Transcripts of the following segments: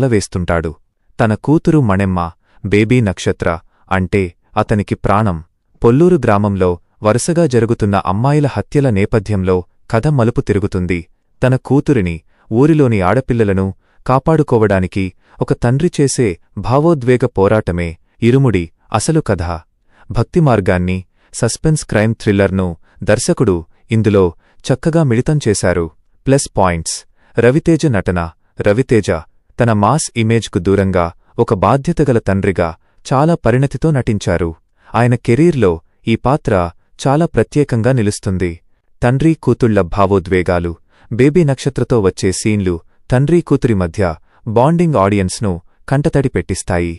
వేస్తుంటాడు. తన కూతురు మణెమ్మ, బేబీ నక్షత్ర అంటే అతనికి ప్రాణం. పొల్లూరు గ్రామంలో వరుసగా జరుగుతున్న అమ్మాయిల హత్యల నేపథ్యంలో కథ మలుపు తిరుగుతుంది. తన కూతురిని, ఊరిలోని ఆడపిల్లలను కాపాడుకోవడానికి ఒక తండ్రి చేసే భావోద్వేగ పోరాటమే ఇరుముడి అసలు కథ. భక్తి మార్గాన్ని, సస్పెన్స్ క్రైమ్ థ్రిల్లర్ను దర్శకుడు ఇందులో చక్కగా మిళితం చేశారు. ప్లస్ పాయింట్స్: రవితేజ నటన. రవితేజ తన మాస్ ఇమేజ్కు దూరంగా ఒక బాధ్యతగల తండ్రిగా చాలా పరిణతితో నటించారు. ఆయన కెరీర్లో ఈ పాత్ర చాలా ప్రత్యేకంగా నిలుస్తుంది. తండ్రీ కూతుళ్ల భావోద్వేగాలు, బేబీ నక్షత్రతో వచ్చే సీన్లు తండ్రీ కూతురి మధ్య బాండింగ్ ఆడియన్స్ను కంటతడి పెట్టిస్తాయి.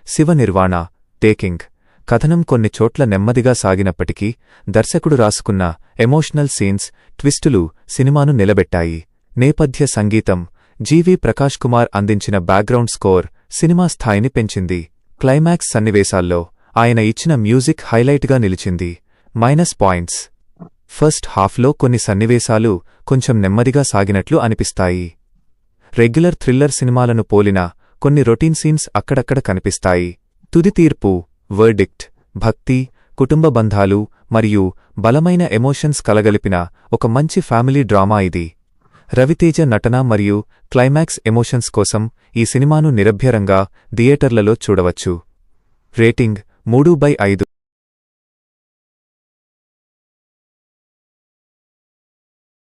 శివ నిర్వాణ, టేకింగ్. కథనం కొన్ని చోట్ల నెమ్మదిగా సాగినప్పటికీ దర్శకుడు రాసుకున్న ఎమోషనల్ సీన్స్, ట్విస్టులు సినిమాను నిలబెట్టాయి. నేపథ్య సంగీతం: జీవి ప్రకాష్ కుమార్ అందించిన బ్యాక్గ్రౌండ్ స్కోర్ సినిమా స్థాయిని పెంచింది. క్లైమాక్స్ సన్నివేశాల్లో ఆయన ఇచ్చిన మ్యూజిక్ హైలైట్గా నిలిచింది. మైనస్ పాయింట్స్: ఫస్ట్ హాఫ్లో కొన్ని సన్నివేశాలు కొంచెం నెమ్మదిగా సాగినట్లు అనిపిస్తాయి. రెగ్యులర్ థ్రిల్లర్ సినిమాలను పోలిన కొన్ని రొటీన్ సీన్స్ అక్కడక్కడ కనిపిస్తాయి. తుది తీర్పు: వర్డిక్ట్. భక్తి, కుటుంబ బంధాలు మరియు బలమైన ఎమోషన్స్ కలగలిపిన ఒక మంచి ఫ్యామిలీ డ్రామా ఇది. రవితేజ నటన మరియు క్లైమాక్స్ ఎమోషన్స్ కోసం ఈ సినిమాను నిరభ్యరంగా థియేటర్లలో చూడవచ్చు. రేటింగ్ 3/5.